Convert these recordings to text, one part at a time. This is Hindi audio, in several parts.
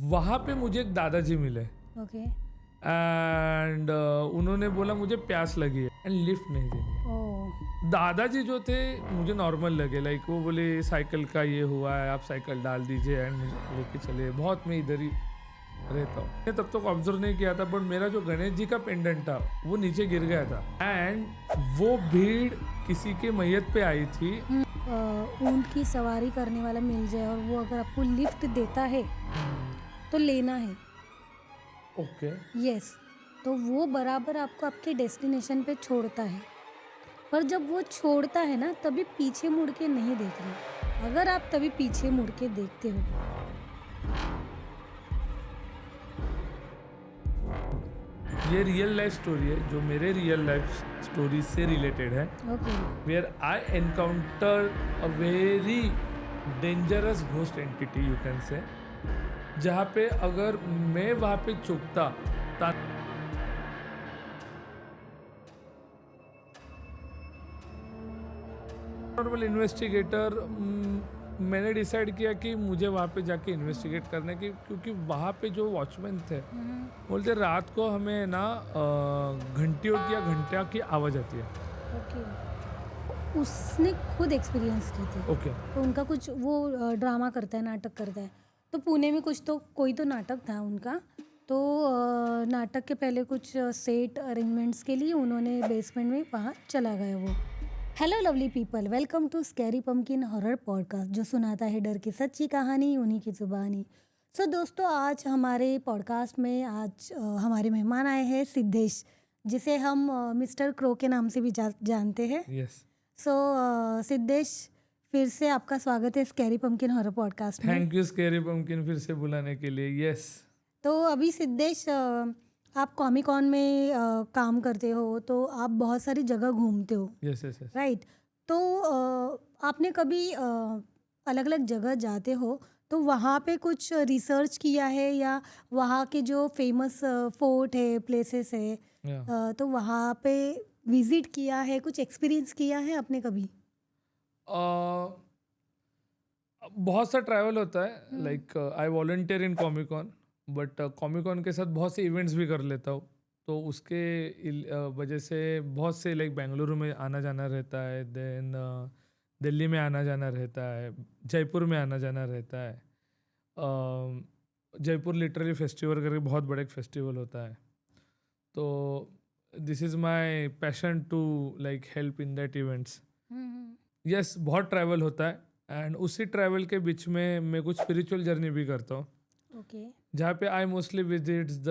वहाँ पे मुझे एक दादाजी मिले ओके। एंड उन्होंने बोला मुझे प्यास लगी है एंड लिफ्ट नहीं देनी। ओह। दादाजी जो थे मुझे नॉर्मल लगे, लाइक वो बोले साइकिल का ये हुआ है, आप साइकिल डाल दीजिए एंड मुझे लेके चले। बहुत मैं इधर ही रहता हूँ, मैं तब तक ऑब्जर्व नहीं किया था, बट मेरा जो गणेश जी का पेंडेंट था वो नीचे गिर गया था एंड वो भीड़ किसी के मैयत पे आई थी। ऊंट की सवारी करने वाला मिल जाए और वो अगर आपको लिफ्ट देता है तो लेना है। Okay yes. तो वो बराबर आपको आपके डेस्टिनेशन पे छोड़ता है, पर जब वो छोड़ता है ना तभी पीछे मुड़ के नहीं देखना। अगर आप तभी पीछे मुड़ के देखते हो, ये रियल लाइफ स्टोरी है जो मेरे रियल लाइफ स्टोरी से रिलेटेड है, okay. Where I encounter a very dangerous ghost entity you can say, जहाँ पे अगर मैं वहाँ पे चुकता नॉर्मल इन्वेस्टिगेटर, मैंने डिसाइड किया कि मुझे वहाँ पे जाके इन्वेस्टिगेट करने की, क्योंकि वहाँ पे जो वॉचमैन थे बोलते रात को हमें ना घंटियों की या घंटिया की आवाज़ आती है। ओके। उसने खुद एक्सपीरियंस की थी। ओके तो उनका कुछ वो ड्रामा करता है, नाटक करता है। तो पुणे में कुछ तो कोई तो नाटक था उनका, तो नाटक के पहले कुछ सेट अरेंजमेंट्स के लिए उन्होंने बेसमेंट में वहाँ चला गया वो। Hello lovely people, welcome to scary pumpkin horror podcast, जो सुनाता है डर की सच्ची कहानी उन्हीं की ज़ुबानी। सो दोस्तों, आज हमारे पॉडकास्ट में हमारे मेहमान आए हैं सिद्धेश, जिसे हम मिस्टर क्रो के नाम से भी जानते हैं। यस, सो सिद्धेश, फिर से आपका स्वागत है स्कैरी पम्पकिन हॉरर पॉडकास्ट में। थैंक यू स्कैरी पम्पकिन फिर से बुलाने के लिए। यस, तो अभी सिद्धेश, आप कॉमिक कॉन में काम करते हो, तो आप बहुत सारी जगह घूमते हो, यस यस यस। राइट? तो आपने कभी अलग अलग जगह जाते हो तो वहाँ पे कुछ रिसर्च किया है, या वहाँ के जो फेमस फोर्ट है, प्लेसेस है, तो वहाँ पे विजिट किया है, कुछ एक्सपीरियंस किया है आपने कभी? बहुत सा ट्रैवल होता है, like I volunteer in Comic Con, but Comic Con के साथ बहुत से इवेंट्स भी कर लेता हूँ, तो उसके वजह से बहुत से लाइक बेंगलुरु में आना जाना रहता है, देन दिल्ली में आना जाना रहता है, जयपुर में आना जाना रहता है। जयपुर लिटरली फेस्टिवल करके बहुत बड़ा एक फेस्टिवल होता है, तो this is my passion to like help in that events. Yes, बहुत ट्रैवल होता है एंड उसी ट्रैवल के बीच में मैं कुछ स्पिरिचुअल जर्नी भी करता हूँ, ओके। जहाँ पे I mostly visits the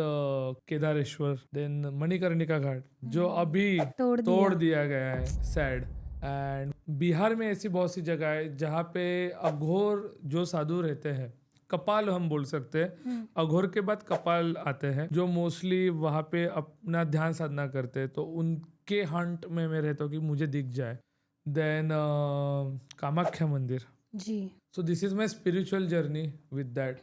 Kedareshwar, then Manikarnika ghat जो अभी तोड़ दिया गया है, सैड। एंड बिहार में ऐसी बहुत सी जगह है जहाँ पे अघोर जो साधु रहते हैं, कपाल हम बोल सकते हैं, अघोर के बाद कपाल आते हैं, जो मोस्टली वहाँ पे अपना ध्यान साधना करते हैं, तो उनके हंट में मैं रहता हूँ कि मुझे दिख जाए। देन कामाख्या मंदिर जी। So this is my spiritual journey with that.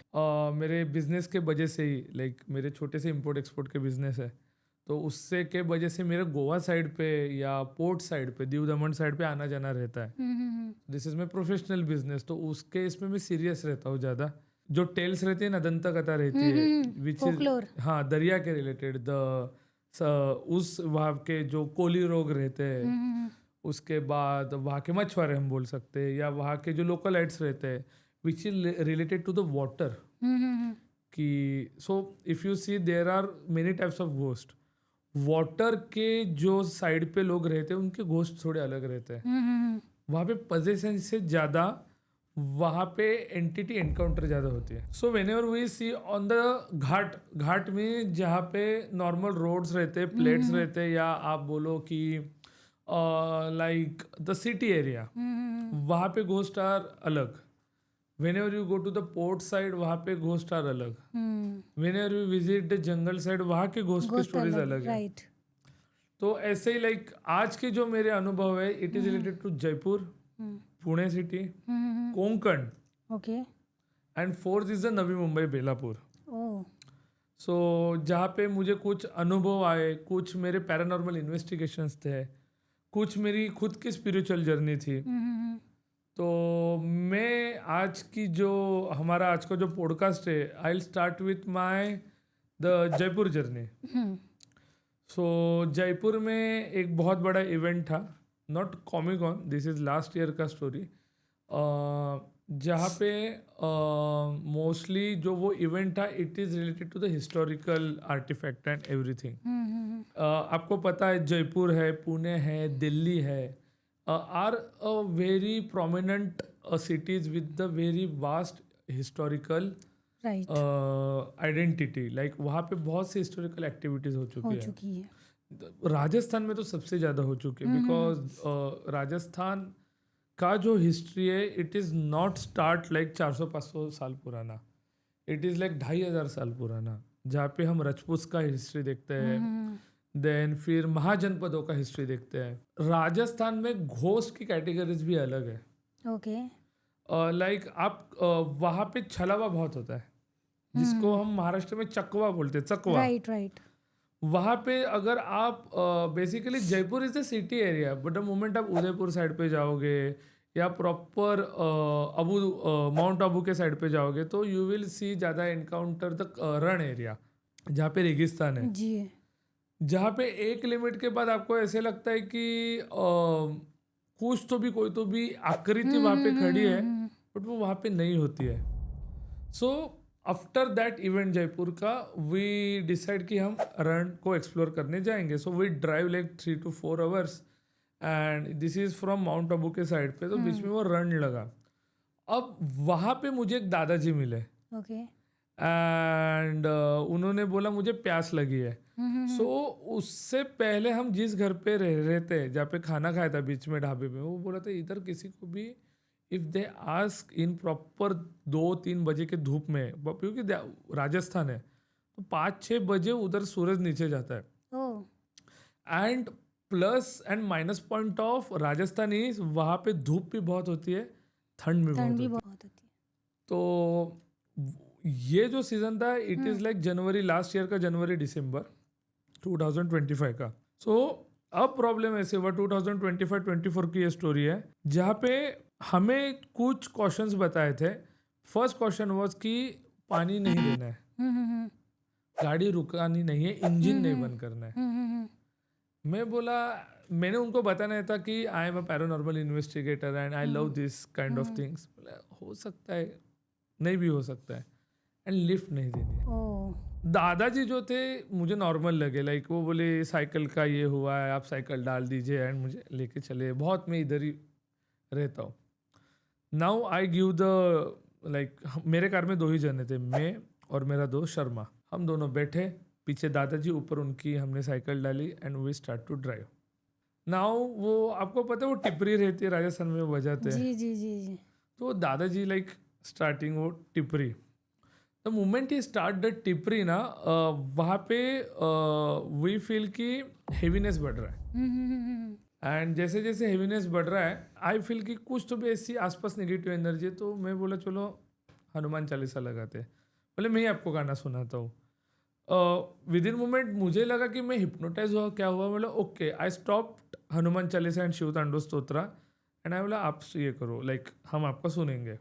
मेरे बिजनेस के वजह से ही, लाइक मेरे छोटे से इम्पोर्ट एक्सपोर्ट के बिजनेस है, तो उससे के वजह से मेरे गोवा साइड पे या पोर्ट साइड पे, दीव दमन साइड पे आना जाना रहता है। This is my professional business, तो उसके इसमें मैं सीरियस रहता हूँ ज़्यादा। जो टेल्स रहती है ना, दंत कथा रहती है, विच इज हाँ दरिया के रिलेटेड, उस वहाँ के जो कोली रोग रहते हैं, उसके बाद वहाँ के मछुआरे हम बोल सकते हैं, या वहाँ के जो लोकलाइट्स रहते हैं which is related to the water, कि so if you see there are many types of ghost. Water के जो साइड पे लोग रहते हैं उनके घोस्ट थोड़े अलग रहते हैं। वहाँ पे पोजेशन से ज़्यादा वहाँ पे एंटिटी एनकाउंटर ज़्यादा होती है। So whenever we see on the ghat में जहाँ पे नॉर्मल रोड्स रहते हैं, प्लेट्स रहते हैं, या आप बोलो कि लाइक द सिटी एरिया, वहाँ पे घोस्ट आर अलग। Whenever you go to the port side, वहाँ पे घोस्ट आर अलग। Whenever you visit the jungle side, वहाँ के घोस्ट की स्टोरीज अलग है। तो ऐसे ही लाइक आज के जो मेरे अनुभव है, it is related to Jaipur, Pune city, Konkan, okay, and fourth is the Navi Mumbai, Belapur. So जहाँ पे मुझे कुछ अनुभव आए, कुछ मेरे पैरानॉर्मल इन्वेस्टिगेशंस थे, कुछ मेरी खुद की स्पिरिचुअल जर्नी थी, तो मैं आज की जो हमारा आज का जो पॉडकास्ट है, I will start with my the Jaipur journey. Hmm so Jaipur में एक बहुत बड़ा इवेंट था, not comic con, this is last year का स्टोरी, जहाँ पे मोस्टली जो वो इवेंट था it is related to the historical artefact and everything. आपको पता है जयपुर है, पुणे है, दिल्ली है, are a very prominent cities with the very vast historical right identity. Like वहाँ पे बहुत सी हिस्टोरिकल एक्टिविटीज़ हो हो चुकी है। चुकी है। राजस्थान में तो सबसे ज़्यादा हो चुकी है, बिकॉज राजस्थान का जो हिस्ट्री है it is not start like 400-500 साल पुराना, इट इज़ लाइक 2500 साल पुराना, जहाँ पे हम रजपूत का हिस्ट्री देखते हैं, देन फिर महाजनपदों का हिस्ट्री देखते हैं। राजस्थान में घोस्ट की कैटेगरीज भी अलग है। ओके लाइक आप वहाँ पे छलावा बहुत होता है, जिसको हम महाराष्ट्र में चकवा बोलते हैं, चकवा। राइट राइट वहाँ पे अगर आप basically Jaipur is the city area, but the moment आप उदयपुर साइड पे जाओगे या प्रॉपर माउंट आबू के साइड पे जाओगे तो यू विल सी ज़्यादा एनकाउंटर द रण एरिया, जहाँ पे रेगिस्तान है, जी जहाँ पे एक लिमिट के बाद आपको ऐसे लगता है कि कुछ तो भी कोई तो भी आकृति वहाँ पे खड़ी है, बट वो वहाँ पे नहीं होती है। So after that event Jaipur का वी डिसाइड कि हम रण को एक्सप्लोर करने जाएंगे। So we drive like 3 to 4 hours and this is from mount Abu के साइड पे, तो बीच में वो रण लगा। अब वहाँ पे मुझे एक दादाजी मिले ओके एंड उन्होंने बोला मुझे प्यास लगी है। सो उससे पहले हम जिस घर पे रह रहे थे, जहाँ पे खाना खाया था बीच में ढाबे पे, वो बोला था इधर किसी को भी if they ask in proper 2-3 बजे के धूप में, क्योंकि राजस्थान है तो 5-6 बजे उधर सूरज नीचे जाता है। Oh and plus and minus point of Rajasthan is वहाँ पे धूप भी बहुत होती है, ठंड भी बहुत ठंड होती भी है। बहुत होती है। तो ये जो सीजन था it is like January, last year का जनवरी दिसंबर 2025 का। सो अब प्रॉब्लम ऐसे हुआ 2025-24 की ये स्टोरी है, जहाँ पे हमें कुछ क्वेश्चंस बताए थे। फर्स्ट क्वेश्चन वाज कि पानी नहीं देना है, हम्म गाड़ी रुकानी नहीं है, इंजन नहीं बंद करना है। मैं बोला, मैंने उनको बताना था कि आई am a paranormal investigator and I love this kind of things. हो सकता है, नहीं भी हो सकता है, एंड लिफ्ट नहीं देनी है। ओ दादाजी जो थे मुझे नॉर्मल लगे, लाइक वो बोले साइकिल का ये हुआ है, आप साइकिल डाल दीजिए एंड मुझे लेके चले। बहुत मैं इधर ही रहता हूँ। Now I give the like, मेरे कार में 2 ही जने थे, मैं और मेरा दोस्त शर्मा। हम दोनों बैठे, पीछे दादाजी, ऊपर उनकी हमने साइकिल डाली and we start to drive. Now वो आपको पता है वो टिपरी रहती है राजस्थान में, वो बजाते हैं। जी जी जी जी तो दादाजी लाइक स्टार्टिंग वो Tipri, the moment he start the Tipri ना, वहाँ पे वी फील कि हेवीनेस बढ़ रहा है। एंड जैसे जैसे हेवीनेस बढ़ रहा है आई फील कि कुछ तो भी ऐसी आसपास नेगेटिव एनर्जी है। तो मैं बोला चलो हनुमान चालीसा लगाते हैं। बोले मैं ही आपको गाना सुनाता हूँ। विद इन मोमेंट मुझे लगा कि मैं हिप्नोटाइज हुआ, क्या हुआ। बोला okay, I stopped Hanuman Chalisa and Shiv Tandav Stotra and I बोला आप ये करो, लाइक हम आपका सुनेंगे।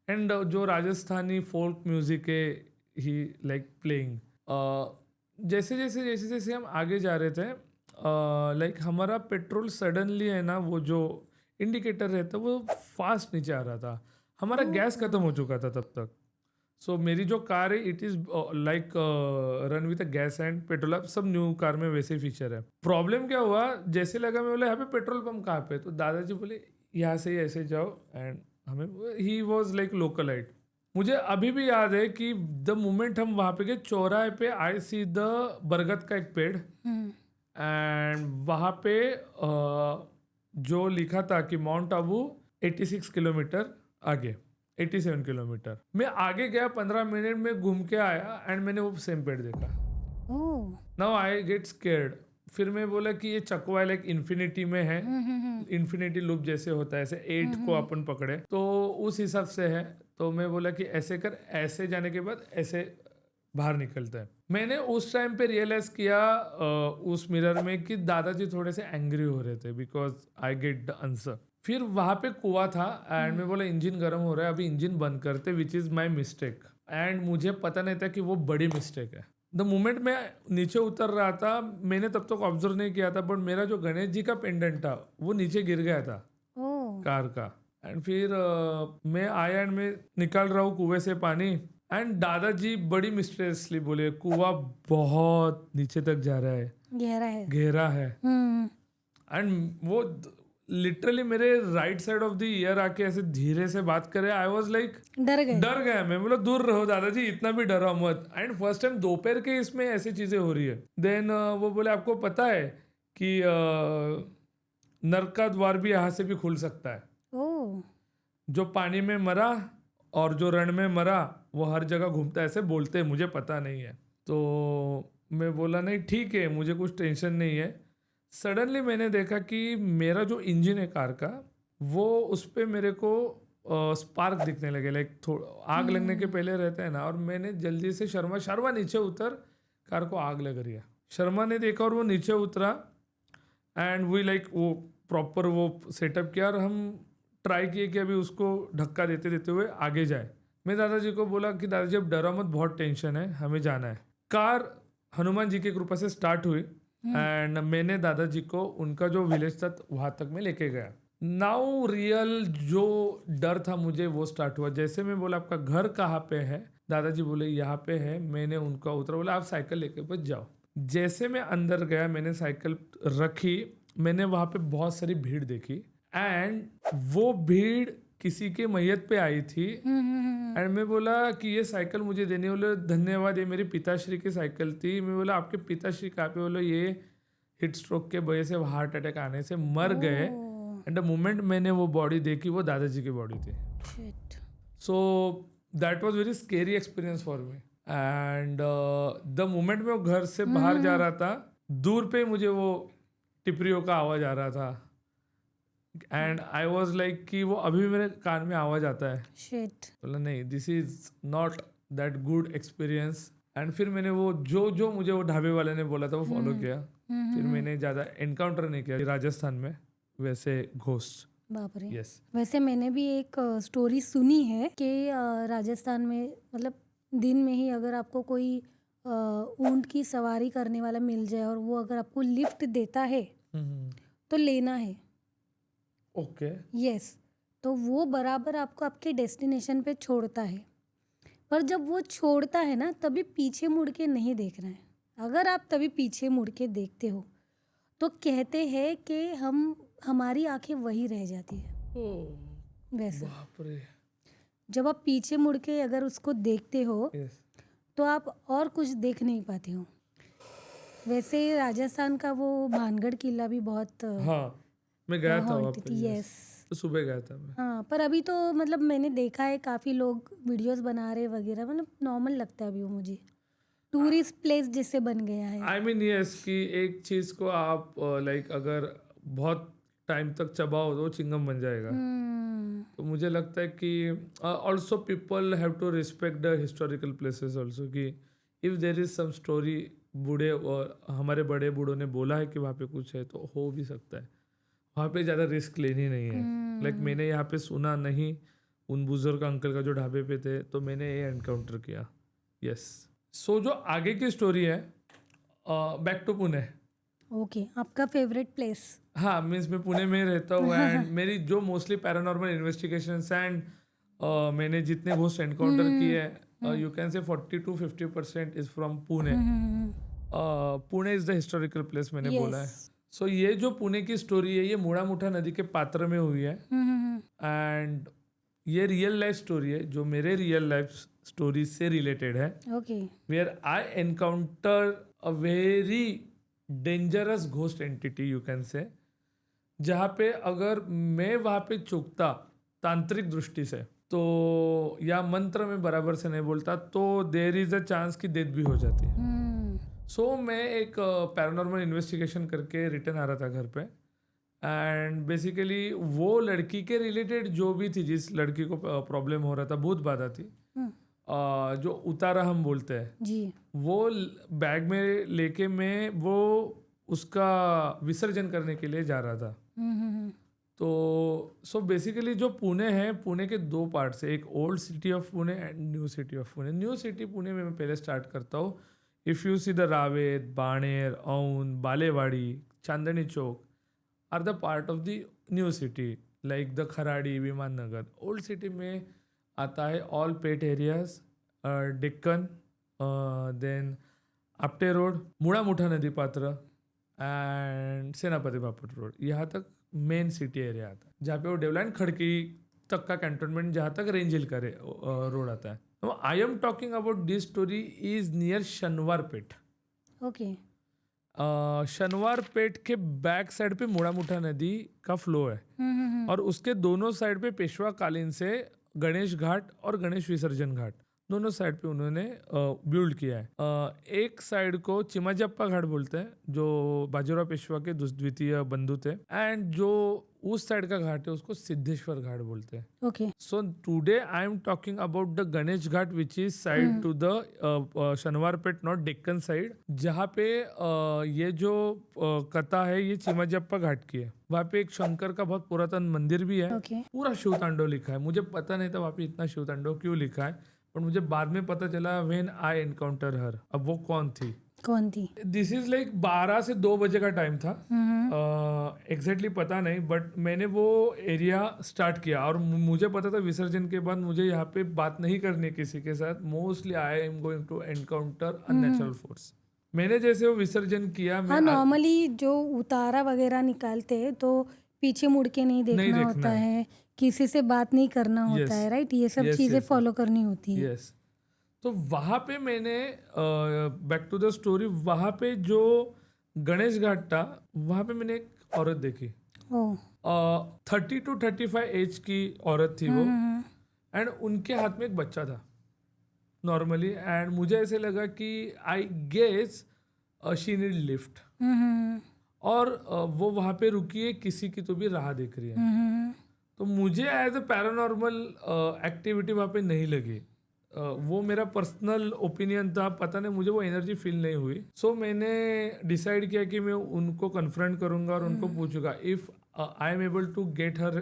एंड जो राजस्थानी फोल्क म्यूजिक है ही लाइक प्लेइंग। जैसे जैसे जैसे जैसे हम आगे जा रहे थे, लाइक हमारा पेट्रोल सडनली है ना, वो जो इंडिकेटर रहता है वो फास्ट नीचे आ रहा था। हमारा गैस खत्म हो चुका था तब तक। सो मेरी जो कार है it is like run with gas and petrol. अब सब न्यू कार में वैसे फीचर है। प्रॉब्लम क्या हुआ, जैसे लगा मैं बोला यहाँ पे पेट्रोल पंप कहाँ पे, तो दादाजी बोले यहाँ से ही ऐसे जाओ एंड हमें, ही वॉज लाइक लोकलाइट। मुझे अभी भी याद है कि द मोमेंट हम वहाँ पे गए चौराहे पे, आई सी द बरगद का एक पेड़ एंड वहाँ पे जो लिखा था कि माउंट आबू 86 किलोमीटर आगे, 87 किलोमीटर। मैं आगे गया, 15 मिनट में घूम के आया एंड मैंने वो सेम पेड़ देखा। ओ नाउ आई गेट स्केर्ड। फिर मैं बोला कि ये चकवा लाइक इन्फिनिटी में है, इन्फिनिटी लूप जैसे होता है, ऐसे 8 को अपन पकड़े तो उस हिसाब से है। तो मैं बोला कि ऐसे कर, ऐसे जाने के बाद ऐसे बाहर निकलता है। मैंने उस टाइम पे रियलाइज किया उस मिरर में कि दादाजी थोड़े से एंग्री हो रहे थे because I get the answer. फिर वहाँ पे कुआं था एंड मैं बोला इंजन गर्म हो रहा है, अभी इंजन बंद करते, which is my mistake. And मुझे पता नहीं था कि वो बड़ी मिस्टेक है। द मोमेंट मैं नीचे उतर रहा था, मैंने तब तक ऑब्जर्व नहीं किया था, बट मेरा जो गणेश जी का पेंडेंट था वो नीचे गिर गया था ओह कार का। एंड फिर मैं आया एंड मैं निकाल रहा हूँ कुएं से पानी, एंड दादाजी बड़ी मिस्टेरियसली बोले कुआं बहुत नीचे तक जा रहा है, गहरा है। गहरा है। हम्म एंड वो लिटरली मेरे right side of the year आके ऐसे धीरे से बात करे। आई वॉज लाइक डर गए। डर गया मैं, बोला दूर रहो दादाजी, इतना भी डरा मत। एंड फर्स्ट टाइम दोपहर के इसमें ऐसी चीजें हो रही है। देन वो बोले आपको पता है कि नरक का द्वार भी यहाँ से भी खुल सकता है। ओह जो पानी में मरा और जो रण में मरा वो हर जगह घूमता है, ऐसे बोलते हैं, मुझे पता नहीं है। तो मैं बोला नहीं ठीक है, मुझे कुछ टेंशन नहीं है। सडनली मैंने देखा कि मेरा जो इंजन है कार का, वो उस पर मेरे को स्पार्क दिखने लगे, लाइक थोड़ा आग लगने के पहले रहता है ना। और मैंने जल्दी से शर्मा नीचे उतर, कार को आग लग रही है। शर्मा ने देखा और वो नीचे उतरा एंड वी लाइक वो प्रॉपर वो सेटअप किया और हम ट्राई किए कि अभी उसको धक्का देते देते हुए आगे जाए। मैं दादाजी को बोला कि दादाजी अब डरो मत, बहुत टेंशन है, हमें जाना है। कार हनुमान जी की कृपा से स्टार्ट हुई एंड मैंने दादाजी को उनका जो विलेज था वहां तक मैं लेके गया। नाउ रियल जो डर था मुझे वो स्टार्ट हुआ। जैसे मैं बोला आपका घर कहाँ पे है, दादाजी बोले यहाँ पे है। मैंने उनका उतरा, बोला आप साइकिल लेके बच जाओ। जैसे मैं अंदर गया, मैंने साइकिल रखी, मैंने वहां पे बहुत सारी भीड़ देखी एंड वो भीड़ किसी के मैयत पे आई थी। एंड मैं बोला कि ये साइकिल मुझे देने वाले धन्यवाद, ये मेरे पिताश्री की साइकिल थी। मैं बोला आपके पिताश्री कहाँ पे? बोला ये हिट स्ट्रोक के वजह से, हार्ट अटैक आने से मर गए। एंड द मोमेंट मैंने वो बॉडी देखी, वो दादाजी की बॉडी थी। Shit. So that was very scary experience for me. And the moment मैं वो घर से बाहर जा रहा था, दूर पे मुझे वो टिपरियों का आवाज आ रहा था एंड आई वॉज लाइक कि वो अभी भी मेरे कान में आवाज आता है। शिट। बोला नहीं, this is not that good experience. And फिर मैंने वो जो मुझे वो ढाबे वाले ने बोला था वो फॉलो किया। फिर मैंने ज़्यादा एनकाउंटर नहीं किया राजस्थान में वैसे घोस्ट। बाप रे। यस। वैसे मैंने भी एक स्टोरी सुनी है कि राजस्थान में मतलब दिन में ही अगर आपको कोई ऊंट की सवारी करने वाला मिल जाए और वो अगर आपको लिफ्ट देता है तो लेना है। ओके। यस। तो वो बराबर आपको आपके डेस्टिनेशन पे छोड़ता है, पर जब वो छोड़ता है ना तभी पीछे मुड़ के नहीं देखना है। अगर आप तभी पीछे मुड़ के देखते हो तो कहते हैं कि हमारी आंखें वही रह जाती है। वैसे बाप रे। जब आप पीछे मुड़ के अगर उसको देखते हो यस। तो आप और कुछ देख नहीं पाते हो। वैसे राजस्थान का वो भानगढ़ किला भी बहुत हाँ, मैं गया था वहाँ haunted पे। थी। yes। यस। तो सुबह गया था मैं। हाँ, पर अभी तो मतलब मैंने देखा है काफ़ी लोग वीडियोस बना रहे वगैरह, मतलब नॉर्मल लगता है अभी वो मुझे, टूरिस्ट प्लेस जिससे बन गया है। आई मीन यस कि एक चीज को आप लाइक अगर बहुत टाइम तक चबाओ तो वो चिंगम बन जाएगा। तो मुझे लगता है कि also people have to respect the historical places also, कि if there is some story, बूढ़े और हमारे बड़े बूढ़ों ने बोला है कि वहाँ पे कुछ है तो हो भी सकता है। वहाँ पे ज़्यादा रिस्क लेनी नहीं है। लाइक मैंने यहाँ पे सुना नहीं, उन बुजुर्ग अंकल का जो ढाबे पे थे, तो मैंने ये एनकाउंटर किया। यस। सो जो आगे की स्टोरी है, बैक टू पुणे। ओके, आपका फेवरेट प्लेस? हाँ, मीन्स मैं पुणे में रहता हूँ एंड मेरी जो मोस्टली पैरानॉर्मल इन्वेस्टिगेशंस एंड मैंने जितने घोस्ट एनकाउंटर किए हैं, यू कैन से 40 to 50% is from Pune. Pune is the historical place मैंने बोला है। सो ये जो पुणे की स्टोरी है, ये मुड़ा नदी के पात्र में हुई है एंड ये रियल लाइफ स्टोरी है जो मेरे रियल लाइफ स्टोरी से रिलेटेड है। Okay. Where I encounter a very dangerous ghost entity, you can say, जहाँ पे अगर मैं वहाँ पे चूकता तांत्रिक दृष्टि से तो या मंत्र में बराबर से नहीं बोलता तो देर इज अ चांस कि डेथ भी हो जाती है। सो मैं एक पैरानॉर्मल इन्वेस्टिगेशन करके रिटर्न आ रहा था घर पे एंड बेसिकली वो लड़की के रिलेटेड जो भी थी, जिस लड़की को प्रॉब्लम हो रहा था, भूत बाधा थी, जो उतारा हम बोलते हैं जी। वो बैग में लेके मैं वो उसका विसर्जन करने के लिए जा रहा था। तो सो बेसिकली जो पुणे है, पुणे के 2 पार्ट्स है, एक old city of Pune and new city of Pune. New city Pune में मैं पहले स्टार्ट करता हूँ। If you see the Ravet, Baner, Aundh, Balewadi, Chandni Chowk are the part of the new city, like the Kharadi, Viman Nagar. Old city में आता है all Peth areas, Deccan, then Apte road, Mula Mutha नदी पात्र एंड सेनापति बापट रोड, यहाँ तक मेन सिटी एरिया आता है, जहाँ पे वो डेवलैंड खड़की तक का कैंटोनमेंट, जहाँ तक रेंज हिल का रोड आता है। तो आई am talking about this story is near शनिवार पेट। ओके। शनिवार पेट के बैक साइड पे मुड़ा मुठा नदी का फ्लो है, और उसके दोनों साइड पे पेशवा कालीन से गणेश घाट और गणेश विसर्जन घाट दोनों साइड पे उन्होंने बिल्ड किया है। एक साइड को चिमाजप्पा घाट बोलते हैं, जो बाजीराव पेशवा के द्वितीय बंधु थे, एंड जो उस साइड का घाट है उसको सिद्धेश्वर घाट बोलते हैं। Okay. So today I am talking about the Ganesh Ghat which is side to the Shaniwar Peth, not Deccan side, जहाँ पे ये जो कथा है ये चिमाजप्पा घाट की है। वहाँ पे एक शंकर का बहुत पुरातन मंदिर भी है, ओके। पूरा शिव तांडव लिखा है। मुझे पता नहीं था वहाँ पे इतना शिव तांडव क्यों लिखा है, पर मुझे बाद में पता चला व्हेन आई एनकाउंटर हर। अब वो कौन थी? कौन थी? दिस इज लाइक 12 से 2 बजे का टाइम था, एग्जैक्टली पता नहीं, बट मैंने वो एरिया स्टार्ट किया और मुझे पता था विसर्जन के बाद मुझे यहाँ पे बात नहीं करनी किसी के साथ। Mostly I am going to encounter unnatural force. मैंने जैसे वो विसर्जन किया, हाँ, नॉर्मली जो उतारा वगैरह निकालते हैं तो पीछे मुड़ के नहीं देखना होता है, किसी से बात नहीं करना होता है, राइट? ये सब चीजें फॉलो करनी होती है। यस। तो वहाँ पे मैंने बैक टू द स्टोरी, वहाँ पे जो गणेश घाट था वहाँ पे मैंने एक औरत देखी। 30 to 35 एज की औरत थी वो, एंड उनके हाथ में एक बच्चा था नॉर्मली, एंड मुझे ऐसे लगा कि I guess she need lift, और वो वहाँ पे रुकी है, किसी की तो भी राह देख रही है। तो मुझे एज अ पैरानॉर्मल एक्टिविटी वहाँ पे नहीं लगी। वो मेरा पर्सनल ओपिनियन था, पता नहीं मुझे वो एनर्जी फील नहीं हुई। सो मैंने डिसाइड किया कि मैं उनको कन्फ्रंट करूंगा और उनको पूछूंगा if I am able to get her,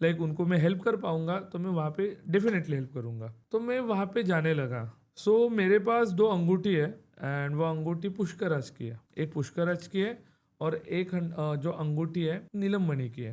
like उनको मैं हेल्प कर पाऊंगा तो मैं वहाँ पे डेफिनेटली हेल्प करूंगा। तो मैं वहाँ पे जाने लगा। सो मेरे पास 2 अंगूठी है, एंड वो अंगूठी पुष्कराज की है, एक पुष्कराज की है और एक जो अंगूठी है नीलम मणि की है।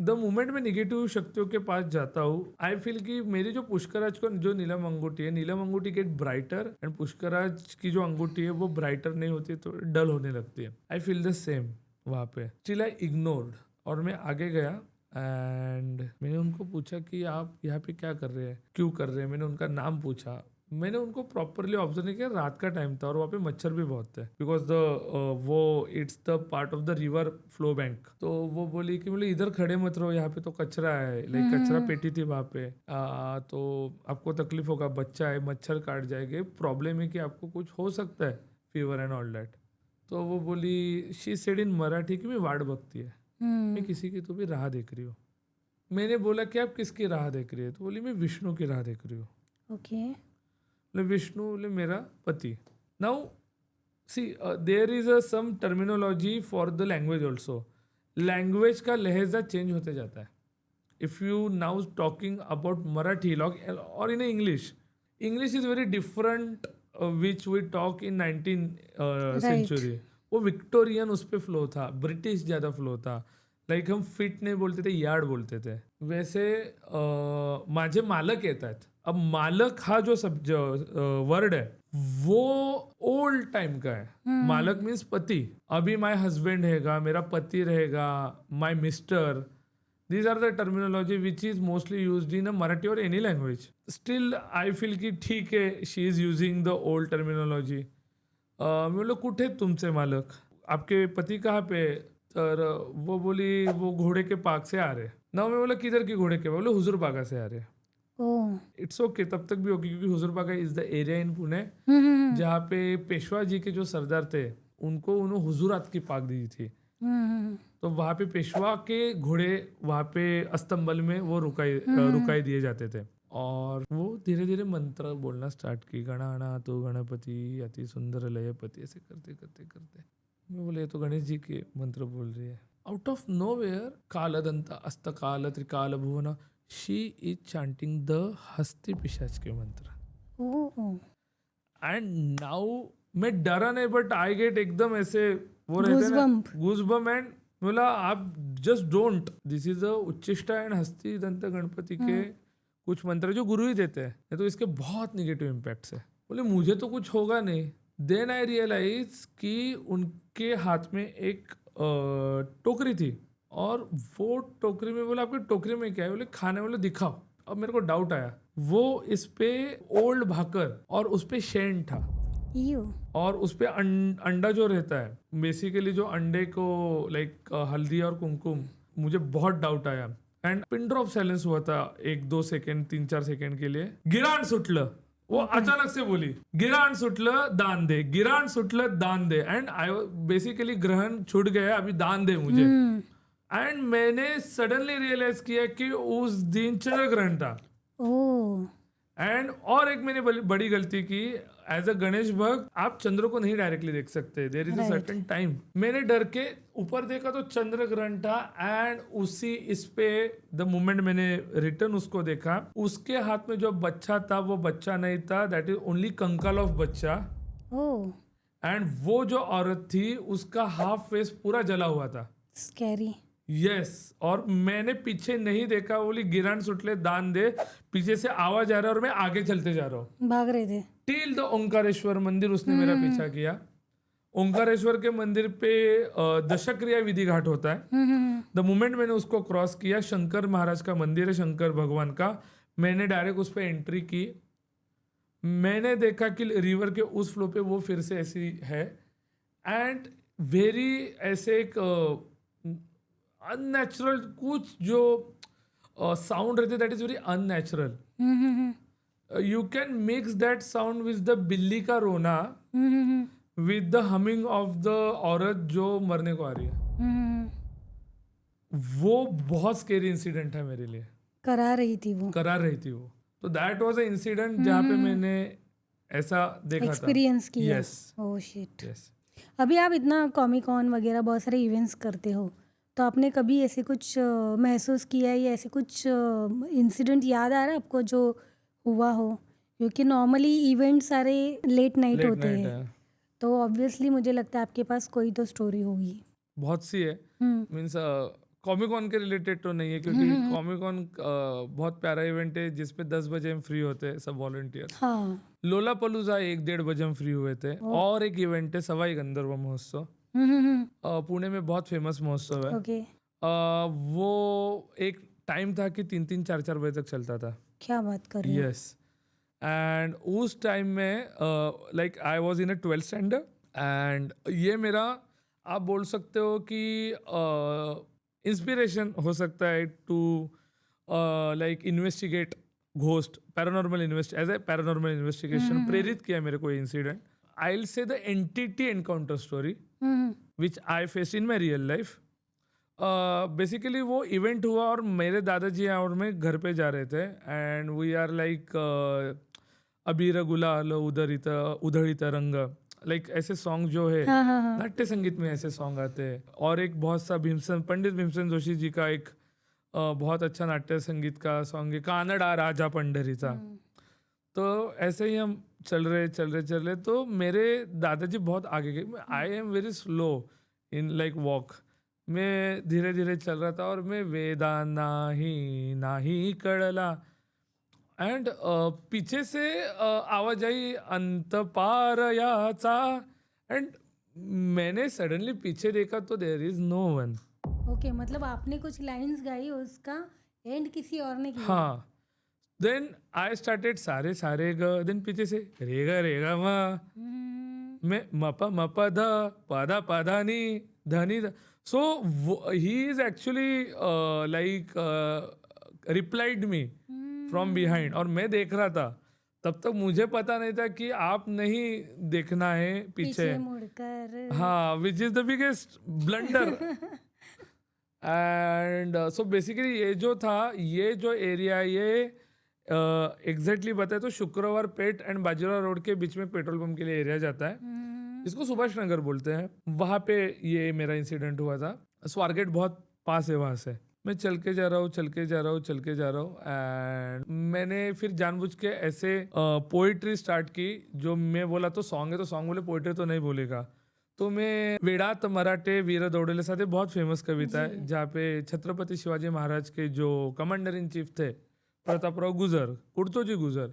द मोमेंट में निगेटिव शक्तियों के पास जाता हूँ, आई फील कि मेरी जो पुष्कराज को जो नीलम अंगूठी है, नीलम अंगूठी गेट ब्राइटर, एंड पुष्कराज की जो अंगूठी है वो ब्राइटर नहीं होती, तो डल होने लगती है। आई फील द सेम वहाँ पे। स्टिल आई इग्नोर्ड, और मैं आगे गया एंड मैंने उनको पूछा कि आप यहाँ पे क्या कर रहे हैं, क्यों कर रहे हैं। मैंने उनका नाम पूछा, मैंने उनको प्रॉपरली ऑब्जर्व नहीं किया। रात का टाइम था और वहाँ पे मच्छर भी बहुत थे, बिकॉज वो it's the part of the river flow bank. तो वो बोली कि बोले इधर खड़े मत रहो, यहाँ पे तो कचरा है, लाइक कचरा पेटी थी वहाँ पे, तो आपको तकलीफ होगा, बच्चा है, मच्छर काट जाएंगे, प्रॉब्लम है कि आपको कुछ हो सकता है, फीवर एंड ऑल दैट। तो वो बोली, शी सेड इन मराठी कि मैं वाट बघती है, मैं किसी की तो भी राह देख रही हूँ। मैंने बोला कि आप किसकी राह देख रही है? तो बोली मैं विष्णु की राह देख रही हूँ। ओके। विष्णु बोले मेरा पति। Now see there is some terminology for the language also. Language का लहजा चेंज होते जाता है। If you now talking about Marathi और in English, English is very different which we talk in 19th century. वो विक्टोरियन उस पर फ्लो था, ब्रिटिश ज़्यादा फ्लो था। लाइक हम फिट नहीं बोलते थे, यार्ड बोलते थे। वैसे माझे मालक येतात। अब मालक हा जो वर्ड है वो ओल्ड टाइम का है। मालक मीन्स पति। अभी माय हस्बैंड रहेगा, मेरा पति रहेगा, my mister. These are the terminology which is mostly used in a Marathi or any language. Still, I feel कि ठीक है, she is using the old terminology. मैं बोला कुठे तुमचे मालक, आपके पति कहाँ पे? तर वो बोली वो घोड़े के पाक से आ रहे। ना मैं बोला किधर की घोड़े के? बोले हुजूर बागा से आ रहे। इट्स ओके, तब तक भी ओके, क्योंकि हुजूर बागा is the area in Pune जहाँ पे पेशवा जी के जो सरदार थे उनको उन्होंने हुजूरात की पाक दी थी। तो वहाँ पे पेशवा के घोड़े वहाँ पे अस्तंबल में वो रुकाई दिए जाते थे, और वो धीरे धीरे मंत्र बोलना स्टार्ट की, गणाना तो गणपति अति सुंदर लयपति, ऐसे करते करते करते मैं बोले ये तो गणेश जी के मंत्र बोल रही है। out of nowhere, Kaladanta, Astakala, Trikala, Bhuvana, she is chanting the Hasti Pishachke mantra. Oh and now मैं डरा नहीं, बट आई गेट एकदम ऐसे वो रहते हैं ना Goosebump. गूजबम, एंड बोला आप just don't, this is a Uchchishta and Hasti Danta Ganpati के कुछ मंत्र जो गुरु ही देते हैं, नहीं तो इसके बहुत निगेटिव इम्पैक्ट्स है। बोले मुझे तो कुछ होगा नहीं। देन आई रियलाइज कि उनके हाथ में एक टोकरी थी, और वो टोकरी में, बोला आपकी टोकरी में क्या है? बोले खाने, बोले दिखाओ। अब मेरे को डाउट आया, वो इस पे ओल्ड भाकर और उस पे शेन था, यू और उस पे अंडा जो रहता है, बेसिकली जो अंडे को लाइक हल्दी और कुमकुम, मुझे बहुत डाउट आया। एंड पिन ड्रॉप साइलेंस हुआ था 1-2 सेकंड 3-4 सेकंड के लिए। गिराण सुटलं, वो अचानक से बोली गिराण सुटलं दान दे, गिराण सुटलं दान दे। एंड आई बेसिकली ग्रहण छूट गया, अभी दान दे मुझे। एंड मैंने सडनली रियलाइज किया कि उस दिन चंद्र ग्रहण था। ओह एंड और एक मैंने बड़ी गलती की, एज अ गणेश भक्त आप चंद्र को नहीं डायरेक्टली देख सकते, there is a certain time. मैंने डर के ऊपर देखा तो चंद्र ग्रहण था, एंड उसी इस पे द मोमेंट मैंने रिटर्न उसको देखा, उसके हाथ में जो बच्चा था वो बच्चा नहीं था, दैट इज ओनली कंकाल ऑफ बच्चा। ओह एंड वो जो औरत थी उसका हाफ फेस पूरा जला हुआ था। स्कैरी। यस और मैंने पीछे नहीं देखा, बोली गिरान सुटले दान दे, पीछे से आवाज आ रहा है और मैं आगे चलते जा रहा हूँ भाग रहे थे। टिल द ओंकारेश्वर मंदिर। उसने मेरा पीछा किया। ओंकारेश्वर के मंदिर पे दशक्रिया विधि घाट होता है। द मोमेंट मैंने उसको क्रॉस किया, शंकर महाराज का मंदिर है, शंकर भगवान का, मैंने डायरेक्ट उस पर एंट्री की। मैंने देखा कि रिवर के उस फ्लो पे वो फिर से ऐसी है, एंड वेरी ऐसे एक अननेचुरल कुछ जो साउंड रहते, that is very unnatural. You can mix that sound with the बिल्ली का रोना with the humming of the औरत जो मरने को आ रही है। वो बहुत स्केरी इंसिडेंट है मेरे लिए। करा रही थी वो, करा रही थी वो। तो दैट वाज अ इंसिडेंट जहाँ पे मैंने ऐसा देखा था, एक्सपीरियंस किया। Yes oh shit. यस। अभी आप इतना कॉमिक कॉन वगैरह बहुत सारे इवेंट्स करते हो, तो आपने कभी ऐसे कुछ महसूस किया है, या ऐसे कुछ इंसिडेंट याद आ रहा है आपको जो हुआ हो? क्योंकि नॉर्मली इवेंट सारे लेट नाइट होते हैं, तो ऑब्वियसली मुझे लगता है आपके पास कोई तो स्टोरी होगी। बहुत सी है। मीन्स कॉमिक कॉन के रिलेटेड तो नहीं है, क्योंकि कॉमिक कॉन बहुत प्यारा इवेंट है जिसपे 10 बजे हम फ्री होते हैं सब वॉलंटियर। हाँ। लोलापलूजा 1-1:30 बजे हम फ्री हुए थे। और एक इवेंट है सवाई गंधर्व महोत्सव, पुणे में बहुत फेमस महोत्सव है। ओके। वो एक टाइम था कि 3-3 4-4 बजे तक चलता था। क्या बात कर रहे हो? यस एंड उस टाइम में like I was in a 12th standard, and ये मेरा आप बोल सकते हो कि इंस्पिरेशन हो सकता है to like investigate ghost, paranormal as a paranormal investigation प्रेरित किया मेरे को incident. I will say the entity encounter story which I face in my real life. Basically वो इवेंट हुआ और मेरे दादाजी और मैं घर पे जा रहे थे, एंड वी आर लाइक अबीर गुलाल उधड़ित रंग, लाइक ऐसे सॉन्ग जो है नाट्य संगीत में ऐसे सॉन्ग आते हैं। और एक बहुत सा पंडित भीमसेन जोशी जी का एक बहुत अच्छा नाट्य संगीत का सॉन्ग है, कानड़ा राजा पंढरीचा। तो ऐसे ही हम चल रहे तो मेरे दादाजी बहुत आगे गए। I am very slow in like walk, मैं धीरे धीरे चल रहा था, और मैं वेदा नाही कळला, एंड पीछे से आवाज आई अंत पार याचा, एंड मैंने सडनली पीछे देखा तो there is no one. Okay, मतलब आपने कुछ लाइंस गाई, उसका एंड किसी और ने किया। हाँ, देन आई स्टार्टेड सारे ग, देन पीछे से रे ग मा, मैं मप ध पदा पदा नी धनी ध। So he is actually like replied me from behind, और मैं देख रहा था। तब तक मुझे पता नहीं था कि आप नहीं देखना है पीछे मुड़कर। हाँ, which is the biggest blunder. And so basically ये जो था, ये जो एरिया, ये एग्जैक्टली बताए तो शुक्रवार पेट एंड बाजीराव रोड के बीच में पेट्रोल पंप के लिए एरिया जाता है, इसको सुभाष नगर बोलते हैं। वहाँ पे ये मेरा इंसिडेंट हुआ था। स्वारगेट बहुत पास है वहाँ से। मैं चल के जा रहा हूँ एंड मैंने फिर जानबूझ के ऐसे पोइट्री स्टार्ट की। जो मैं बोला तो सॉन्ग है, तो सॉन्ग बोले, पोइट्री तो नहीं बोलेगा। तो मैं वेडात मराठे वीर दौड़ेले साथ, बहुत फेमस कविता है जहाँ पे छत्रपति शिवाजी महाराज के जो कमांडर इन चीफ थे Prataprao Gujar, Kurtoji Gujar,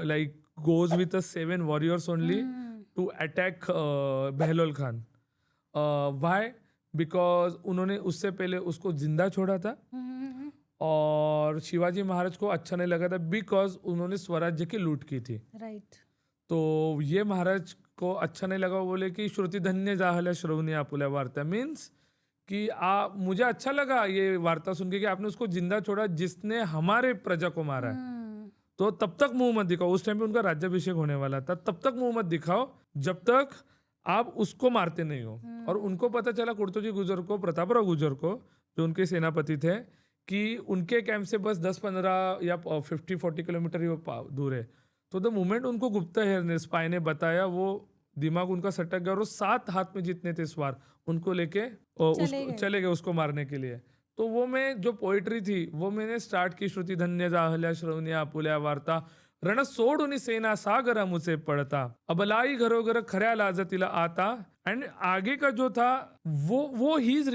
like goes with 7 warriors only to attack Bahlol Khan. Why? Because उन्होंने उससे पहले उसको जिंदा छोड़ा था और शिवाजी महाराज को अच्छा नहीं लगा था बिकॉज उन्होंने स्वराज्य की लूट की थी। राइट। तो ये महाराज को अच्छा नहीं लगा, वो बोले कि श्रुति धन्य जाहल्या श्रवणी आपुल्या वार्ता, मीन्स कि आप, मुझे अच्छा लगा ये वार्ता सुन के कि आपने उसको जिंदा छोड़ा जिसने हमारे प्रजा को मारा है। तो तब तक मुंह मत दिखाओ। उस टाइम पे उनका राज्याभिषेक होने वाला था। तब तक मुंह मत दिखाओ जब तक आप उसको मारते नहीं हो। और उनको पता चला कुर्तोजी गुजर को, प्रतापराव गुजर को, जो उनके सेनापति थे, कि उनके कैंप से बस 10-15 या 50-40 किलोमीटर ही दूर है। तो द मोमेंट उनको गुप्तहेर ने, स्पाई ने बताया, वो दिमाग उनका सटक गया और वो 7 हाथ में जितने थे सवार उनको लेके चले गए उसको मारने के लिए। तो वो मैं जो पोएट्री थी वो मैंने स्टार्ट की, श्रुति धन्य जाहल्या श्रवणी आपुल्या वार्ता, रण सोडून सेना सागर मुझे पड़ता, अबलाई घरोघर खऱ्या लाजतीला आता। एंड आगे का जो था वो he is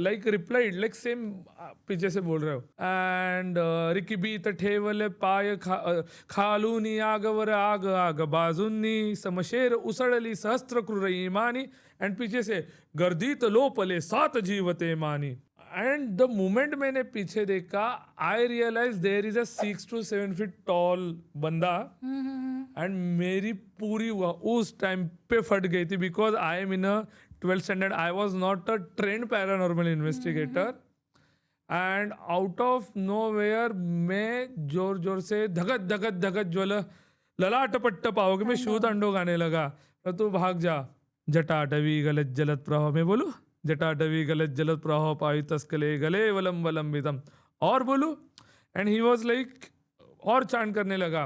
like replied like same पीछे से बोल रहे हो। एंड रिकिबीत ठेवल पाय खालूनी आगवर आग आग बाजूंनी समशेर उसळली सहस्त्र क्रूर इमानी। एंड पीछे से गर्दित लोपले 7 जीवते मानी। एंड द मोमेंट मैंने पीछे देखा, I realize there is a 6 to 7 feet tall बंदा। एंड मेरी पूरी उस टाइम पे फट गई थी because I am in a 12th standard. I was not a trained paranormal investigator. And out of nowhere मैं जोर जोर से धगत धगत धगत ज्वल ललाट पट्ट पाओगे, मैं शिव तांडव गाने लगा। तो तू भाग जा, जटाटवी गलत जलत प्रवाह, मैं बोलू जटाटवी गलत जलत प्रवाह पायु तस्कले गले वलम वलंबितम, और बोलू। एंड ही वॉज लाइक, और चांट करने लगा।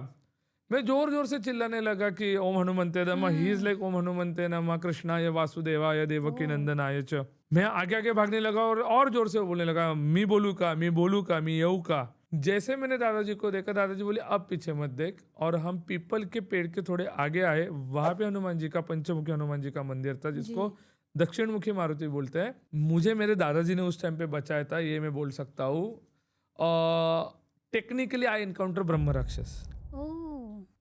मैं जोर जोर से चिल्लाने लगा कि ओम हनुमंते नमः। ही इज लाइक ओम हनुमंते नमः कृष्णाय वासुदेवाय देवकी नंदनाय च। मैं आगे आगे भागने लगा और जोर से बोलने लगा, मी बोलू का, मी बोलू का, मी येऊ का। जैसे मैंने दादाजी को देखा, दादाजी बोले अब पीछे मत देख। और हम पीपल के पेड़ के थोड़े आगे आए, वहां पे हनुमान जी का, पंचमुखी हनुमान जी का मंदिर था जिसको दक्षिण मुखी मारुति बोलते हैं। मुझे मेरे दादाजी ने उस टाइम पे बचाया था, ये मैं बोल सकता हूँ। टेक्निकली आई एनकाउंटर ब्रह्म राक्षस।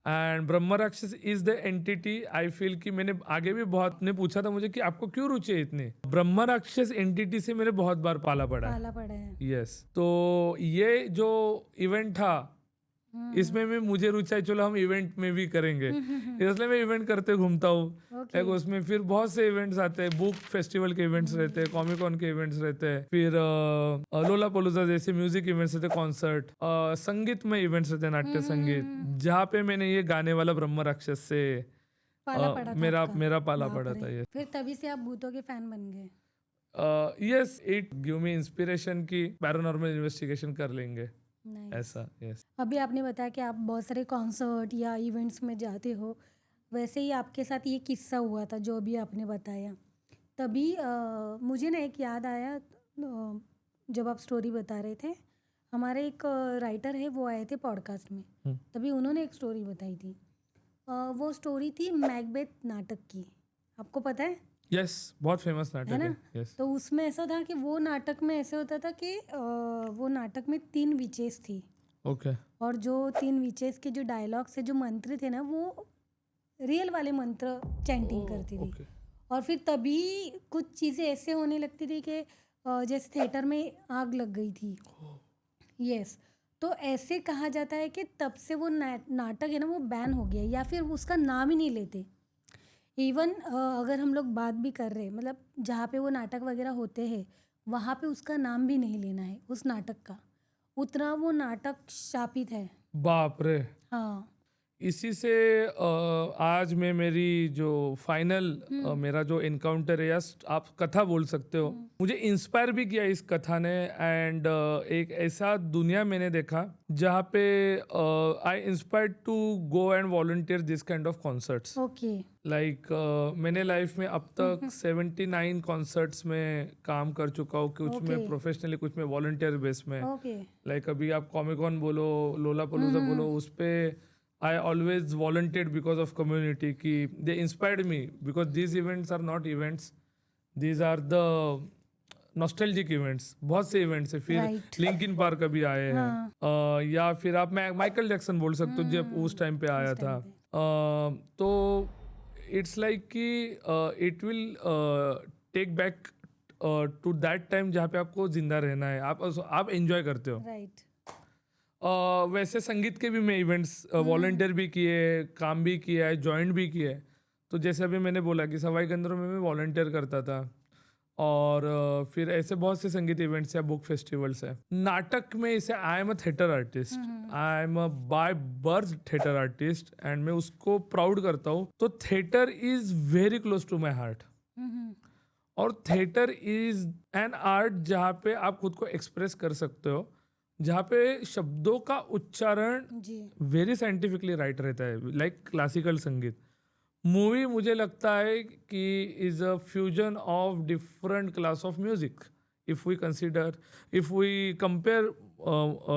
एंड ब्रह्म राक्षस is the entity, I feel कि मैंने आगे भी बहुत ने पूछा था मुझे कि आपको क्यों रुचि है इतनी। ब्रह्म राक्षस एंटिटी से मेरे बहुत बार पाला पड़ा है। यस। तो ये जो इवेंट था इसमें में मुझे रुचि है, चलो हम इवेंट में भी करेंगे। इसलिए मैं इवेंट करते घूमता हूँ। लाइक उसमें फिर बहुत से इवेंट्स आते हैं, बुक फेस्टिवल के इवेंट्स रहते हैं, कॉमिक कॉन के इवेंट्स रहते हैं, फिर लोलापोलुजा जैसे म्यूजिक इवेंट्स रहते हैं, कॉन्सर्ट, संगीत में इवेंट्स रहते हैं, नाट्य संगीत, जहाँ पे मैंने ये गाने वाला ब्रह्म राक्षस से मेरा पाला पड़ा था। ये फिर तभी से आप भूतों के फैन बन गए। Yes, it give me inspiration की पैरानॉर्मल इन्वेस्टिगेशन कर लेंगे। ऐसा। यस। अभी आपने बताया कि आप बहुत सारे कॉन्सर्ट या इवेंट्स में जाते हो, वैसे ही आपके साथ ये किस्सा हुआ था जो अभी आपने बताया। तभी मुझे ना एक याद आया, जब आप स्टोरी बता रहे थे, हमारे एक राइटर है, वो आए थे पॉडकास्ट में, तभी उन्होंने एक स्टोरी बताई थी। वो स्टोरी थी मैकबेथ नाटक की। आपको पता है? यस, बहुत फेमस नाटक है ना। yes. तो उसमें ऐसा था कि वो नाटक में ऐसे होता था कि वो नाटक में 3 विचेस थी। ओके। और जो 3 विचेस के जो डायलॉग्स है, जो मंत्र थे ना, वो रियल वाले मंत्र चैंटिंग करती थी। और फिर तभी कुछ चीज़ें ऐसे होने लगती थी कि जैसे थिएटर में आग लग गई थी। यस। तो ऐसे कहा जाता है कि तब से वो नाटक है ना, वो बैन हो गया, या फिर उसका नाम ही नहीं लेते। इवन अगर हम लोग बात भी कर रहे हैं, मतलब जहाँ पे वो नाटक वगैरह होते हैं, वहाँ पे उसका नाम भी नहीं लेना है उस नाटक का। उतना वो नाटक शापित है। बाप रे। हाँ। इसी से आज मैं मेरी जो फाइनल मेरा जो इनकाउंटर है या आप कथा बोल सकते हो, मुझे इंस्पायर भी किया इस कथा ने। एंड एक ऐसा दुनिया मैंने देखा जहाँ पे I inspired to go and volunteer this kind of concerts. Okay. Like मैंने लाइफ में अब तक 79 कॉन्सर्ट्स में काम कर चुका हूँ, कुछ में Okay. प्रोफेशनली, कुछ में वॉलंटियर बेस में। ओके। लाइक अभी आप कॉमिकॉन बोलो, लोलापालूजा बोलो, उस पे I always volunteered because of community की they inspired me, because these events are not events, these are the nostalgic events. बहुत से इवेंट्स है, फिर Right. लिंकिन पार्क अभी आए हैं, या फिर आप माइकल जैक्सन बोल सकते हो जब उस टाइम पे आया था। तो इट्स लाइक कि it will take back to that time जहाँ पे आपको जिंदा रहना है, आप एंजॉय करते हो। राइट। वैसे संगीत के भी मैं इवेंट्स वॉलंटियर भी किए, काम भी किया है, ज्वाइन भी किया है। तो जैसे अभी मैंने बोला कि सवाई गंधर्व में मैं वॉलंटियर करता था, और फिर ऐसे बहुत से संगीत इवेंट्स या बुक फेस्टिवल्स है। नाटक में इसे I am a theatre artist, I am a by birth theatre artist, and मैं उसको प्राउड करता हूँ। तो theatre is very close to my heart, और थिएटर इज एन आर्ट जहाँ पे आप खुद को एक्सप्रेस कर सकते हो, जहाँ पे शब्दों का उच्चारण जी। वेरी साइंटिफिकली राइट रहता है, लाइक क्लासिकल संगीत। मूवी मुझे लगता है कि is a fusion of different class of music, if we compare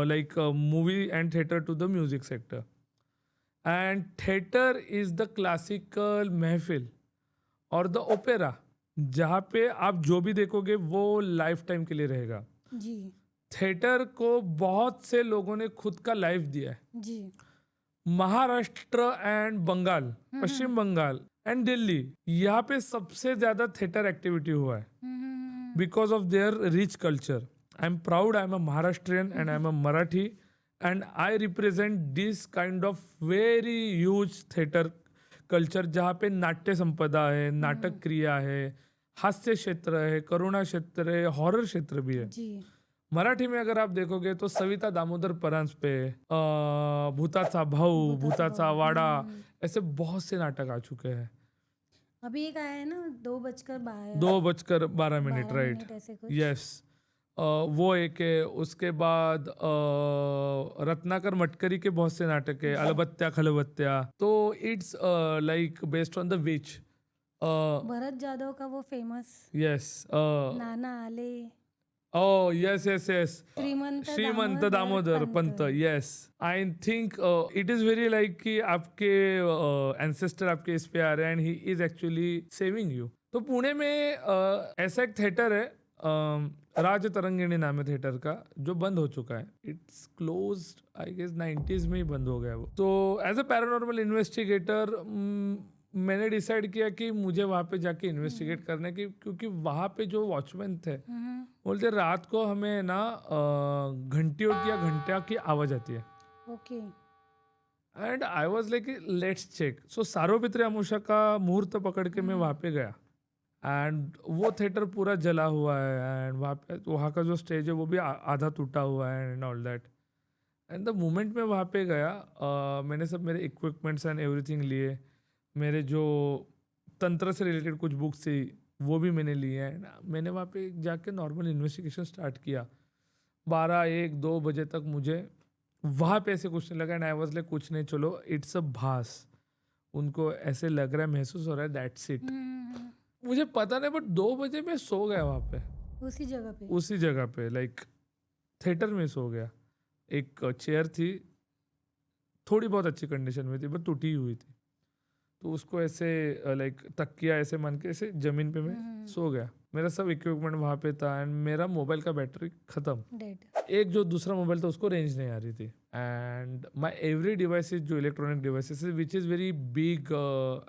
like movie and theatre to the music sector. And theatre is the classical महफिल और द ओपेरा, जहाँ पे आप जो भी देखोगे वो लाइफ टाइम के लिए रहेगा। जी। थिएटर को बहुत से लोगों ने खुद का लाइफ दिया है। जी। महाराष्ट्र एंड बंगाल, पश्चिम बंगाल एंड दिल्ली, यहाँ पे सबसे ज्यादा थिएटर एक्टिविटी हुआ है because of their rich culture. I am proud, I am a Maharashtrian and I am a Marathi, and I represent this kind of very huge theatre culture, जहाँ पे नाट्य संपदा है, नाटक क्रिया है, हास्य क्षेत्र है, करुणा क्षेत्र है, हॉरर क्षेत्र भी है। जी। मराठी में अगर आप देखोगे तो सविता दामोदर परांजपे, भूताचा भाऊ, भूताचा वाडा, ऐसे बहुत से नाटक आ चुके हैं। अभी एक आया है ना 2:12 2:12 राइट, ऐसे कुछ। यस, वो एक है। उसके बाद रत्नाकर मटकरी के बहुत से नाटक है, अलबत्त्या खलबत्त्या। तो it's like based on the which, Bharat Jadhav का वो फेमस यस, नाना आले, oh yes Shrimant Damodar Pant, yes. I think it is very like कि आपके एंसेस्टर आपके इस पे आ रहे हैं, and he is actually saving you. तो पुणे में ऐसा एक थिएटर है, राज तरंगिणी नाम है थिएटर का, जो बंद हो चुका है। It's closed I guess 90s में ही बंद हो गया वो। तो एज अ पैरानॉर्मल इन्वेस्टिगेटर मैंने डिसाइड किया कि मुझे वहाँ पे जाके इन्वेस्टिगेट करने की, क्योंकि वहाँ पे जो वॉचमैन थे बोलते रात को हमें ना घंटियों की या घंटा की आवाज आती है। Okay. And I was like let's check. So Sarvapitri Amavasya का मुहूर्त पकड़ के मैं वहाँ पे गया, एंड वो थिएटर पूरा जला हुआ है, एंड वहाँ का जो स्टेज है वो भी आधा टूटा हुआ है and all that. And the moment मैं वहाँ पे गया, मैंने सब मेरे इक्विपमेंट्स एंड एवरीथिंग लिए, मेरे जो तंत्र से रिलेटेड कुछ बुक्स थी वो भी मैंने लिए हैं। मैंने वहाँ पे जाके नॉर्मल इन्वेस्टिगेशन स्टार्ट किया। 12-1-2 बजे तक मुझे वहाँ पे ऐसे कुछ नहीं लगा, एंड आई वाज लाइक कुछ नहीं, चलो इट्स अ भास, उनको ऐसे लग रहा है, महसूस हो रहा है, दैट्स इट। मुझे पता नहीं, बट 2 बजे मैं सो गया वहाँ पे, उसी जगह पे लाइक थिएटर में सो गया। एक चेयर थी, थोड़ी बहुत अच्छी कंडीशन में थी बट टूटी हुई थी, तो उसको ऐसे लाइक तकिया ऐसे मान के ऐसे जमीन पे मैं सो गया। मेरा सब इक्विपमेंट वहाँ पे था, एंड मेरा मोबाइल का बैटरी खत्म। एक जो दूसरा मोबाइल था उसको रेंज नहीं आ रही थी, एंड माई एवरी डिवाइसेस जो electronic devices which is very big,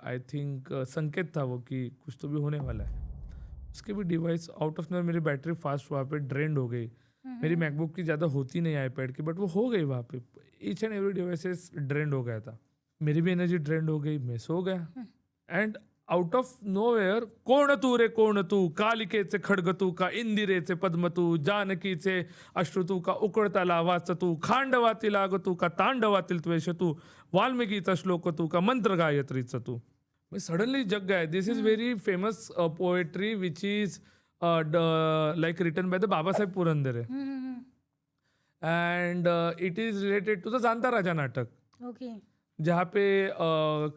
I think संकेत था वो कि कुछ तो भी होने वाला है। उसके भी डिवाइस आउट ऑफ मेरी बैटरी फास्ट वहाँ पे ड्रेंड हो गई। मेरी मैकबुक की ज़्यादा होती नहीं आईपैड की, बट वो हो गई वहाँ पे, each and every devices drained हो गया था। मेरी भी एनर्जी ड्रेंड हो गई, मैं सो गया। एंड आउट ऑफ नोवेअर कोण तू कालिकेचे खड्ग तू का इंदिरेचे पद्म तू जानकीचे अश्रू तू का उकळता लावाच तू खांडवातील आग तू का तांडवातील त्वेष तू वाल्मिकीचा श्लोक तू का मंत्र गायत्रीचं तू. सडनली जग आहे. This is very famous poetry which is like written by the Babasaheb Purandare and it is related to the Janta Raja natak, okay. जहाँ पे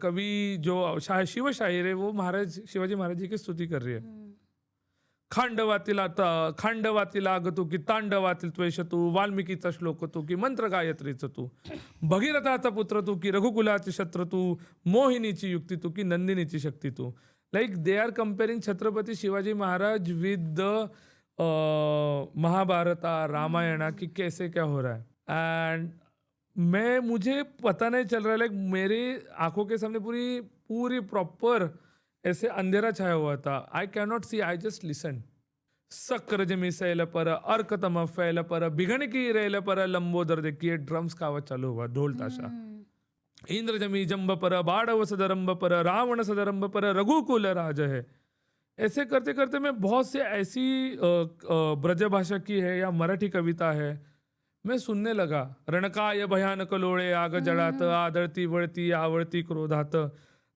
कवि जो शिव शाहीर है वो महाराज शिवाजी महाराज जी की स्तुति कर रही है. खांडवातील आग तू की तांडवातील त्वेष तू वाल्मिकीचा श्लोक तू की मंत्र गायत्रीचं तू भगीरथाचा पुत्र तू की रघुकुलाची शत्रू तू मोहिनीची युक्ती तू की नंदिनीची शक्ती तू. Like they are comparing Chhatrapati Shivaji Maharaj with the Mahabharata Ramayana कि कैसे क्या हो रहा है. एंड मुझे पता नहीं चल रहा है, लाइक मेरी आंखों के सामने पूरी प्रॉपर ऐसे अंधेरा छाया हुआ था. I can not see, I just listen. सक्र जमी सैल पर अर्कतम फैल पर बिघन की रेल पर लंबोदर देखिए ड्रम्स का आवाज चालू हुआ, ढोल ताशा. इंद्र जमी जम्ब पर बाढ़ सदरंब पर रावण सदरंब पर रघुकुल राज है. ऐसे करते करते मैं बहुत से ऐसी ब्रजभाषा की है या मराठी कविता है मैं सुनने लगा. रणकाय भयानक लोळे आग जडात आदळती वळती आवळती क्रोधात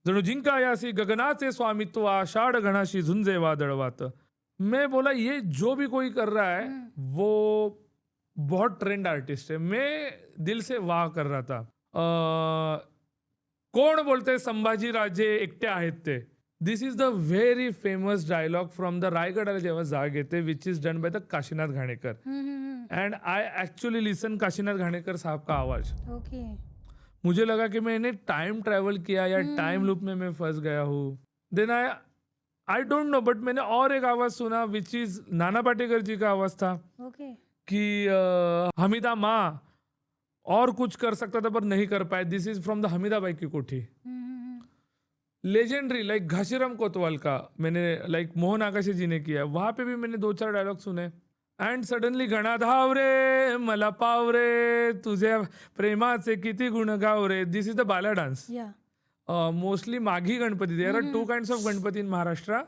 जणू जिंकायासी गगनाचे स्वामित्व आषाढ घणाशी झुंजे वादळवात. मैं बोला ये जो भी कोई कर रहा है वो बहुत ट्रेंड आर्टिस्ट है. मैं दिल से वाह कर रहा था. कोण बोलते संभाजी राजे एकटे आहेत ते. This is the very famous dialogue from the Raigadala Jevha Jaag Yete which is done by the Kashinath Ghanekar. And I actually listen Kashinath Ghanekar sahab का आवाज. ओके. मुझे लगा कि मैंने टाइम ट्रैवल किया या टाइम लूप में मैं फंस गया हूँ. Then I don't know, but मैंने और एक आवाज सुना विच इज नाना पाटेकर जी का आवाज था. ओके. कि हमीदा माँ और कुछ कर सकता था पर नहीं कर पाए. दिस इज फ्रॉम द हमीदाबाई की कोठी. लेजेंडरी लाइक घाशीराम कोतवाल का मैंने लाइक मोहन आकाशी जी ने किया. वहां पे भी मैंने 2-4 डायलॉग सुने. अँड सडनली गणा धाव रे मला पाव रे तुझे प्रेमाचे किती गुण गाव रे. This is the Bala dance. Mostly Maghi Ganapati. There are 2 kinds of Ganapati in Maharashtra.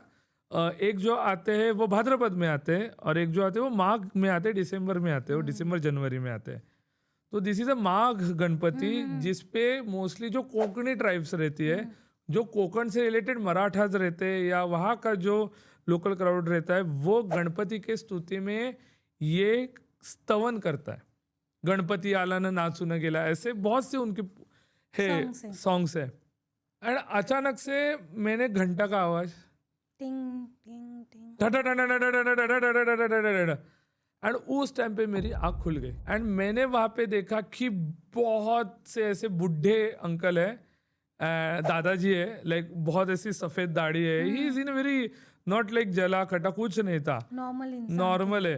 एक जो आते हैं वो भाद्रपद में आते हैं और एक जो आते हैं वो माघ में आते हैं, दिसंबर में आते हैं, वो दिसंबर जनवरी में आते हैं. तो दिस इज अ माघ गणपति जिसपे मोस्टली जो कोंकणी ट्राइब्स रहती है, जो कोकण से रिलेटेड मराठाज रहते हैं या वहाँ का जो लोकल क्राउड रहता है वो गणपति के स्तुति में ये स्तवन करता है. गणपति आला न नाचू न गेला, ऐसे बहुत से उनके है सॉन्ग्स है. एंड अचानक से मैंने घंटा का आवाज एंड उस टाइम पे मेरी आँख खुल गई. एंड मैंने वहाँ पे देखा कि बहुत से ऐसे बुढ़े अंकल है, दादाजी है, लाइक बहुत ऐसी सफेद दाढ़ी है. He is in very not like जला खटा, कुछ नहीं था, नॉर्मल है.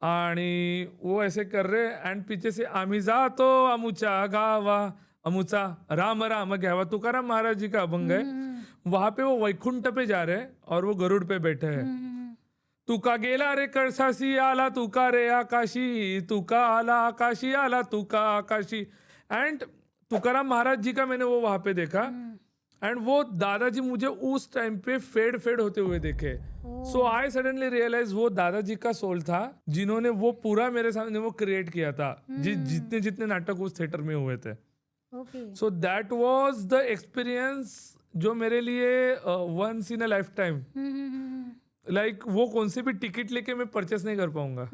आणि वो ऐसे कर रहे एंड पीछे से आम्ही जातो अमुचा गावा अमुचा राम राम घ्यावा. तुकाराम महाराज जी का अभंग है. वहां पे वो वैकुंठ पे जा रहे हैं और वो गरुड़ पे बैठे हैं. तुका गेला रे कळसासी आला तुका रे आकाशी, तुका आला आकाशी आला तुका आकाशी. एंड तुकाराम महाराज जी का मैंने वो वहां पे देखा. एंड वो दादाजी मुझे उस टाइम पे फेड होते हुए देखे. सो आई सडनली रियलाइज वो दादाजी का सोल था जिन्होंने वो पूरा मेरे सामने वो क्रिएट किया था. जितने जितने नाटक उस थिएटर में हुए थे. So that was the experience जो मेरे लिए once in a lifetime. Like वो कौन से भी टिकट लेके मैं परचेस नहीं कर पाऊंगा.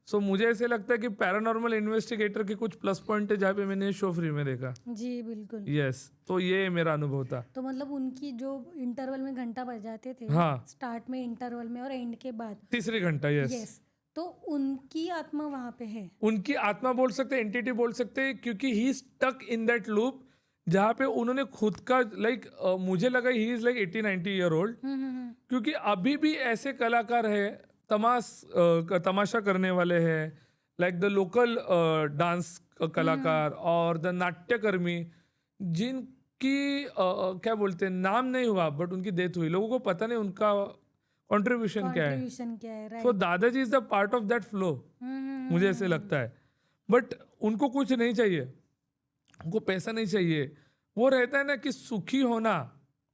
सो मुझे ऐसे लगता है कि पैरानॉर्मल इन्वेस्टिगेटर के कुछ प्लस पॉइंट है जहाँ पे मैंने शो फ्री में देखा. जी बिल्कुल. यस, तो ये मेरा अनुभव था. तो मतलब उनकी जो इंटरवल में घंटा बजाते थे, हाँ, स्टार्ट में, इंटरवल में और एंड के बाद तीसरी घंटा. यस. तो उनकी आत्मा वहां पे है. उनकी आत्मा बोल सकते, एंटिटी बोल सकते, क्योंकि ही स्टक इन दैट लूप जहाँ पे उन्होंने खुद का लाइक मुझे लगा he is like 80-90 year old. क्योंकि अभी भी ऐसे कलाकार है तमाशा करने वाले हैं, लाइक द लोकल डांस कलाकार और द नाट्यकर्मी जिनकी क्या बोलते हैं नाम नहीं हुआ बट उनकी डेथ हुई. लोगों को पता नहीं उनका कंट्रीब्यूशन क्या है. सो दादाजी is the part of that flow. मुझे ऐसे लगता है. बट उनको कुछ नहीं चाहिए, उनको पैसा नहीं चाहिए. वो रहता है ना कि सुखी होना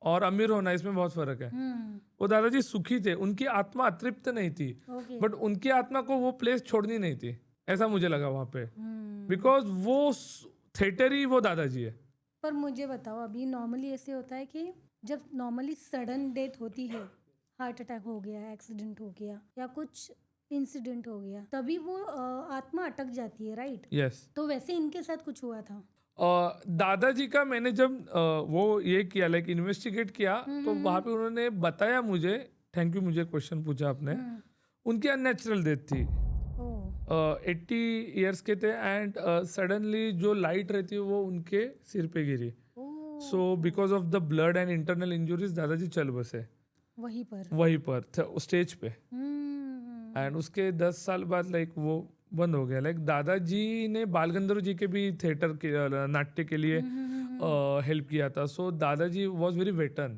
और अमीर होना, इसमें बहुत फर्क है। वो दादाजी सुखी थे, उनकी आत्मा अतृप्त नहीं थी, ओके। बट उनकी आत्मा को वो प्लेस छोड़नी नहीं थी, ऐसा मुझे लगा वहां पे, बिकॉज वो थिएटर ही वो दादाजी है। पर मुझे बताओ, अभी नॉर्मली ऐसे होता है कि जब नॉर्मली सडन डेथ होती है, हार्ट अटैक हो गया, एक्सीडेंट हो गया या कुछ इंसिडेंट हो गया, तभी वो आत्मा अटक जाती है, राइट? यस। तो वैसे इनके साथ कुछ हुआ था? दादाजी का मैंने जब वो ये किया, लाइक इन्वेस्टिगेट किया, तो वहां पे उन्होंने बताया मुझे, थैंक यू मुझे क्वेश्चन पूछा आपने, उनकी अननेचुरल डेथ थी। 80 इयर्स के थे एंड सडनली जो लाइट रहती है वो उनके सिर पे गिरी, so because of the blood and internal injuries दादाजी चल बसे वहीं पर स्टेज पे, एंड उसके 10 साल बाद लाइक वो बंद हो गया। लाइक दादाजी ने बाल गंधर्व जी के भी थिएटर के नाट्य के लिए हेल्प किया था, सो दादाजी वॉज वेरी वेटर्न,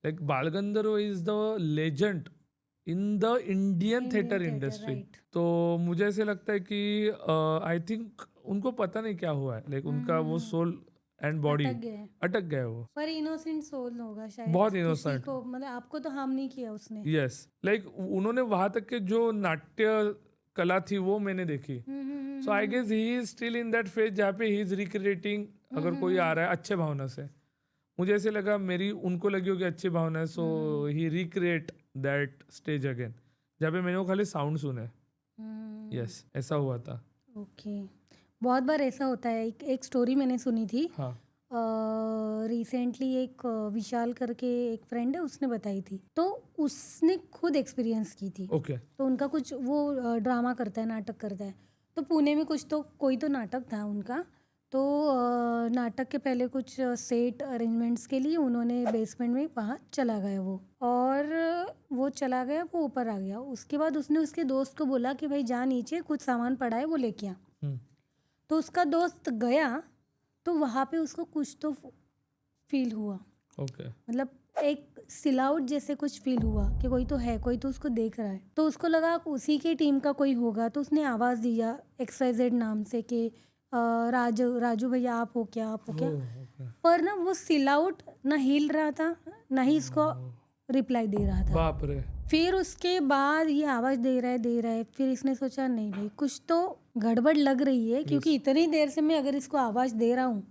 लाइक बाल गंधर्व is the legend in the Indian theatre industry. तो मुझे ऐसे लगता है कि आई थिंक उनको पता नहीं क्या हुआ है, लाइक उनका वो सोल एंड बॉडी अटक गया वो। पर इनोसेंट सोल होगा शायद, बहुत किसी innocent। को, मतलब आपको तो हार्म नहीं किया उसने। यस, लाइक उन्होंने वहां तक के जो नाट्य कला थी वो मैंने देखी, so I guess he is still in that phase जहाँ पे ही इज रिक्रिएटिंग, अगर कोई आ रहा है अच्छे भावना से, मुझे ऐसे लगा मेरी उनको लगी होगी अच्छी भावना है, सो ही रिक्रिएट दैट स्टेज अगेन, जहाँ पे मैंने वो खाली साउंड सुने। यस, ऐसा हुआ था। ओके, बहुत बार ऐसा होता है। एक स्टोरी मैंने सुनी थी, हाँ। रिसेंटली एक विशाल करके एक फ्रेंड है, उसने बताई थी, तो उसने खुद एक्सपीरियंस की थी। ओके। तो उनका कुछ वो ड्रामा करता है, नाटक करता है, तो पुणे में कुछ तो कोई तो नाटक था उनका, तो नाटक के पहले कुछ सेट अरेंजमेंट्स के लिए उन्होंने बेसमेंट में वहाँ चला गया वो, और वो चला गया, वो ऊपर आ गया। उसके बाद उसने उसके दोस्त को बोला कि भाई जा नीचे, कुछ सामान पड़ा है वो लेके आ। तो उसका दोस्त गया, तो वहाँ पे उसको कुछ तो फील हुआ। ओके। मतलब एक सिलाउट जैसे कुछ फील हुआ कि कोई तो है, कोई तो उसको देख रहा है। तो उसको लगा उसी के टीम का कोई होगा, तो उसने आवाज़ दिया XYZ नाम से कि राजू भैया आप हो क्या, आप हो क्या। पर ना वो सिलाउट ना हिल रहा था, ना ही इसको रिप्लाई दे रहा था। बाप रे। फिर उसके बाद ये आवाज़ दे रहा है, फिर इसने सोचा नहीं भाई कुछ तो गड़बड़ लग रही है, क्योंकि इतनी देर से मैं अगर इसको आवाज़ दे रहा हूँ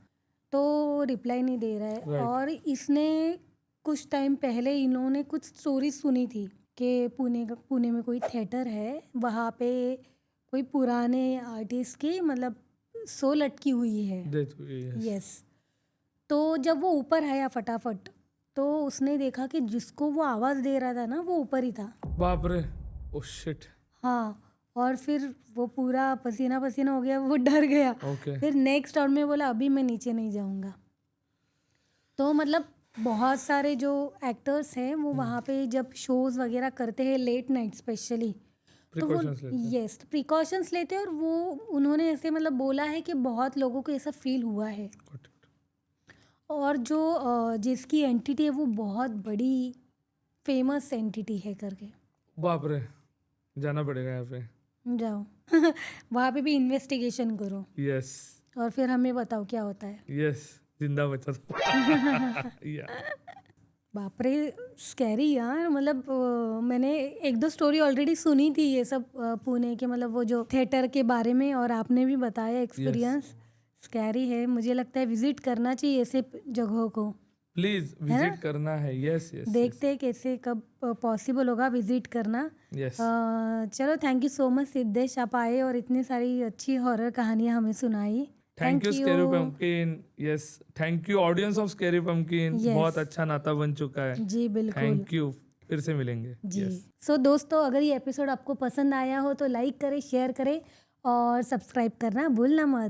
तो रिप्लाई नहीं दे रहा है। Right. और इसने कुछ टाइम पहले इन्होंने कुछ स्टोरी सुनी थी कि पुणे में कोई थिएटर है, वहाँ पे कोई पुराने आर्टिस्ट की मतलब सो लटकी हुई है। यस। तो जब वो ऊपर आया फटाफट, तो उसने देखा कि जिसको वो आवाज़ दे रहा था ना वो ऊपर ही था। बाप रे, ओह शिट। हाँ, और फिर वो पूरा पसीना पसीना हो गया, वो डर गया। फिर नेक्स्ट राउंड में बोला अभी मैं नीचे नहीं जाऊंगा। तो मतलब बहुत सारे जो एक्टर्स हैं वो वहाँ पे जब शोज वगैरह करते हैं लेट नाइट स्पेशली, तो वो यस प्रिकॉशंस लेते हैं। और वो उन्होंने ऐसे मतलब बोला है कि बहुत लोगों को ऐसा फील हुआ है, और जो जिसकी एंटिटी है वो बहुत बड़ी फेमस एंटिटी है करके। बाप रे, जाना पड़ेगा यहाँ पे। जाओ वहाँ पे भी इन्वेस्टिगेशन करो। यस। और फिर हमें बताओ क्या होता है। यस, जिंदा बचा तो। बाप रे, स्कैरी यार। मतलब मैंने 1-2 स्टोरी ऑलरेडी सुनी थी ये सब पुणे के, मतलब वो जो थिएटर के बारे में, और आपने भी बताया एक्सपीरियंस। स्कैरी है, मुझे लगता है विजिट करना चाहिए ऐसे जगहों को। प्लीज विजिट करना है। Yes yes. देखते हैं कैसे कब पॉसिबल होगा विजिट करना। यस। चलो, thank you so much Siddhesh, आप आए और इतनी सारी अच्छी हॉरर कहानियां हमें सुनाई। Thank you scary pumpkin. Yes, thank you audience of scary pumpkin. बहुत अच्छा नाता बन चुका है। जी बिल्कुल। थैंक यू, फिर से मिलेंगे जी। सो दोस्तों, अगर ये एपिसोड आपको पसंद आया हो तो लाइक करें, शेयर करें और सब्सक्राइब करना भूलना मत।